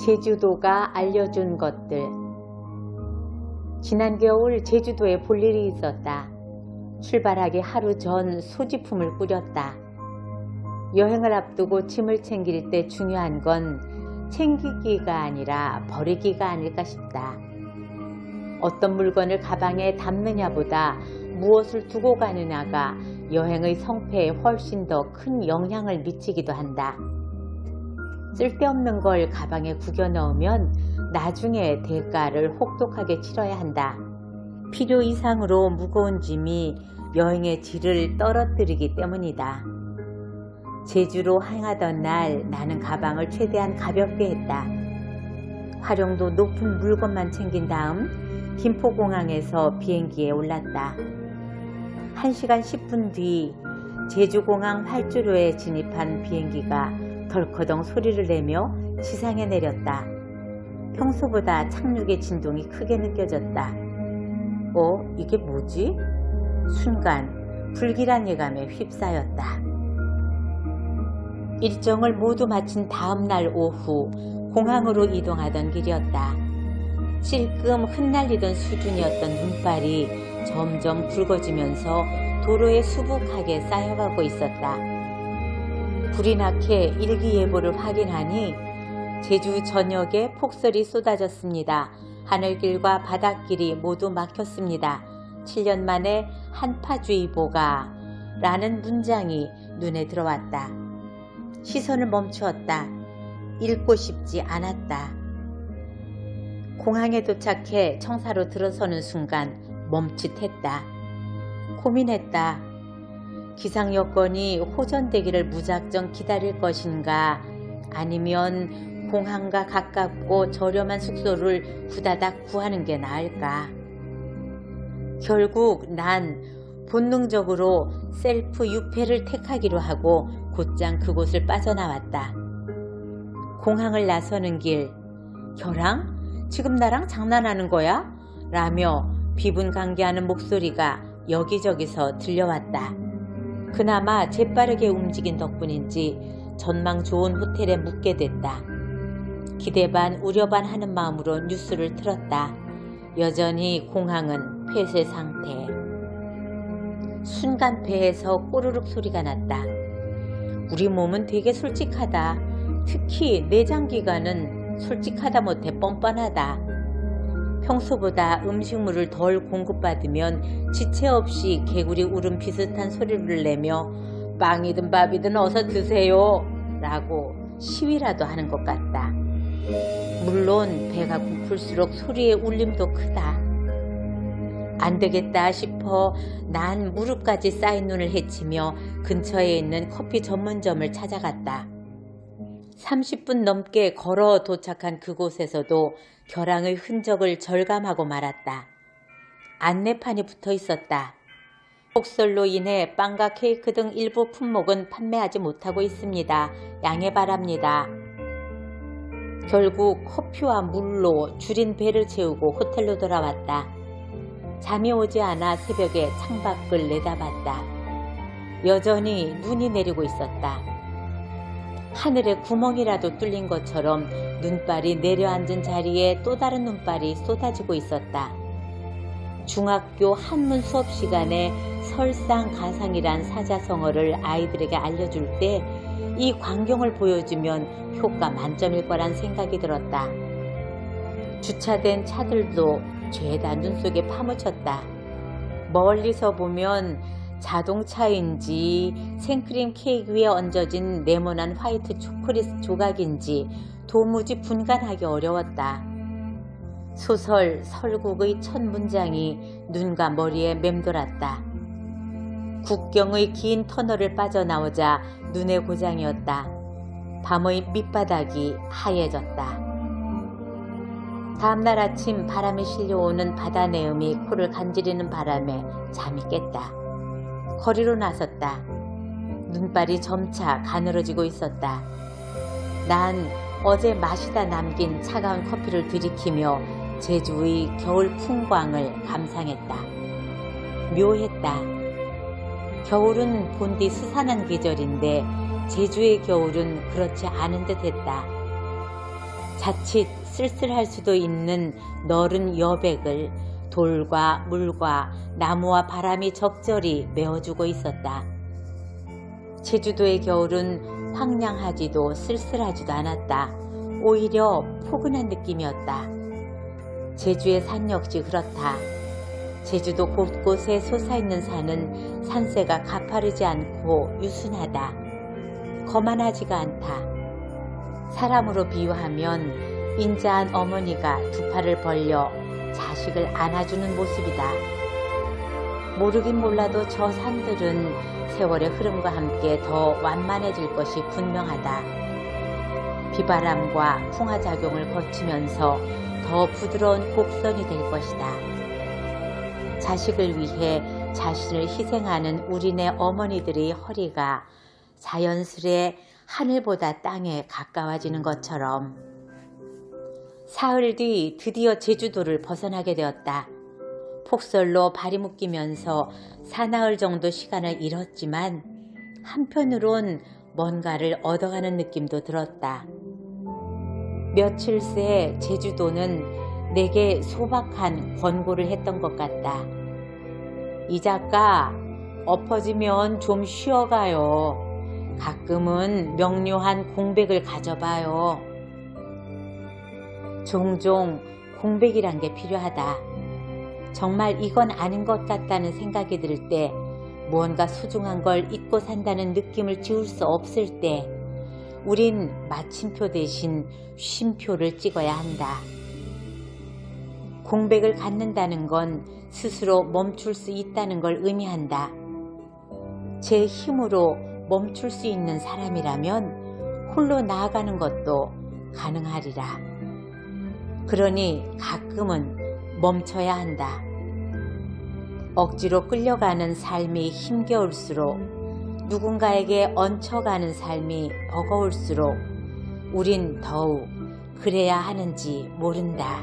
제주도가 알려준 것들. 지난 겨울 제주도에 볼 일이 있었다. 출발하기 하루 전 소지품을 꾸렸다. 여행을 앞두고 짐을 챙길 때 중요한 건 챙기기가 아니라 버리기가 아닐까 싶다. 어떤 물건을 가방에 담느냐보다 무엇을 두고 가느냐가 여행의 성패에 훨씬 더 큰 영향을 미치기도 한다. 쓸데없는 걸 가방에 구겨 넣으면 나중에 대가를 혹독하게 치러야 한다. 필요 이상으로 무거운 짐이 여행의 질을 떨어뜨리기 때문이다. 제주로 향하던 날 나는 가방을 최대한 가볍게 했다. 활용도 높은 물건만 챙긴 다음 김포공항에서 비행기에 올랐다. 1시간 10분 뒤 제주공항 활주로에 진입한 비행기가 덜커덩 소리를 내며 지상에 내렸다. 평소보다 착륙의 진동이 크게 느껴졌다. 이게 뭐지? 순간 불길한 예감에 휩싸였다. 일정을 모두 마친 다음 날 오후 공항으로 이동하던 길이었다. 찔끔 흩날리던 수준이었던 눈발이 점점 굵어지면서 도로에 수북하게 쌓여가고 있었다. 불이 나게 일기예보를 확인하니 제주 전역에 폭설이 쏟아졌습니다. 하늘길과 바닷길이 모두 막혔습니다. 7년 만에 한파주의보가 라는 문장이 눈에 들어왔다. 시선을 멈추었다. 읽고 싶지 않았다. 공항에 도착해 청사로 들어서는 순간 멈칫했다. 고민했다. 기상 여건이 호전되기를 무작정 기다릴 것인가, 아니면 공항과 가깝고 저렴한 숙소를 후다닥 구하는 게 나을까. 결국 난 본능적으로 셀프 유폐를 택하기로 하고 곧장 그곳을 빠져나왔다. 공항을 나서는 길, 결항? 지금 나랑 장난하는 거야? 라며 비분간개하는 목소리가 여기저기서 들려왔다. 그나마 재빠르게 움직인 덕분인지 전망 좋은 호텔에 묵게 됐다. 기대 반 우려 반 하는 마음으로 뉴스를 틀었다. 여전히 공항은 폐쇄 상태. 순간 배에서 꼬르륵 소리가 났다. 우리 몸은 되게 솔직하다. 특히 내장기관은 솔직하다 못해 뻔뻔하다. 평소보다 음식물을 덜 공급받으면 지체 없이 개구리 울음 비슷한 소리를 내며 빵이든 밥이든 어서 드세요 라고 시위라도 하는 것 같다. 물론 배가 고플수록 소리의 울림도 크다. 안 되겠다 싶어 난 무릎까지 쌓인 눈을 헤치며 근처에 있는 커피 전문점을 찾아갔다. 30분 넘게 걸어 도착한 그곳에서도 결항의 흔적을 절감하고 말았다. 안내판이 붙어 있었다. 폭설로 인해 빵과 케이크 등 일부 품목은 판매하지 못하고 있습니다. 양해 바랍니다. 결국 커피와 물로 줄인 배를 채우고 호텔로 돌아왔다. 잠이 오지 않아 새벽에 창밖을 내다봤다. 여전히 눈이 내리고 있었다. 하늘에 구멍이라도 뚫린 것처럼 눈발이 내려앉은 자리에 또 다른 눈발이 쏟아지고 있었다. 중학교 한문 수업 시간에 설상가상이란 사자성어를 아이들에게 알려줄 때 이 광경을 보여주면 효과 만점일 거란 생각이 들었다. 주차된 차들도 죄다 눈 속에 파묻혔다. 멀리서 보면 자동차인지 생크림 케이크 위에 얹어진 네모난 화이트 초콜릿 조각인지 도무지 분간하기 어려웠다. 소설 설국의 첫 문장이 눈과 머리에 맴돌았다. 국경의 긴 터널을 빠져나오자 눈의 고장이었다. 밤의 밑바닥이 하얘졌다. 다음날 아침 바람이 실려오는 바다 내음이 코를 간지리는 바람에 잠이 깼다. 거리로 나섰다. 눈발이 점차 가늘어지고 있었다. 난 어제 마시다 남긴 차가운 커피를 들이키며 제주의 겨울 풍광을 감상했다. 묘했다. 겨울은 본디 스산한 계절인데 제주의 겨울은 그렇지 않은 듯 했다. 자칫 쓸쓸할 수도 있는 너른 여백을 돌과 물과 나무와 바람이 적절히 메워주고 있었다. 제주도의 겨울은 황량하지도 쓸쓸하지도 않았다. 오히려 포근한 느낌이었다. 제주의 산 역시 그렇다. 제주도 곳곳에 솟아있는 산은 산세가 가파르지 않고 유순하다. 거만하지가 않다. 사람으로 비유하면 인자한 어머니가 두 팔을 벌려 자식을 안아주는 모습이다. 모르긴 몰라도 저 산들은 세월의 흐름과 함께 더 완만해질 것이 분명하다. 비바람과 풍화작용을 거치면서 더 부드러운 곡선이 될 것이다. 자식을 위해 자신을 희생하는 우리네 어머니들의 허리가 자연스레 하늘보다 땅에 가까워지는 것처럼. 사흘 뒤 드디어 제주도를 벗어나게 되었다. 폭설로 발이 묶이면서 사나흘 정도 시간을 잃었지만 한편으론 뭔가를 얻어가는 느낌도 들었다. 며칠 새 제주도는 내게 소박한 권고를 했던 것 같다. 이 작가, 엎어지면 좀 쉬어가요. 가끔은 명료한 공백을 가져봐요. 종종 공백이란 게 필요하다. 정말 이건 아닌 것 같다는 생각이 들 때, 무언가 소중한 걸 잊고 산다는 느낌을 지울 수 없을 때, 우린 마침표 대신 쉼표를 찍어야 한다. 공백을 갖는다는 건 스스로 멈출 수 있다는 걸 의미한다. 제 힘으로 멈출 수 있는 사람이라면 홀로 나아가는 것도 가능하리라. 그러니 가끔은 멈춰야 한다. 억지로 끌려가는 삶이 힘겨울수록, 누군가에게 얹혀가는 삶이 버거울수록 우린 더욱 그래야 하는지 모른다.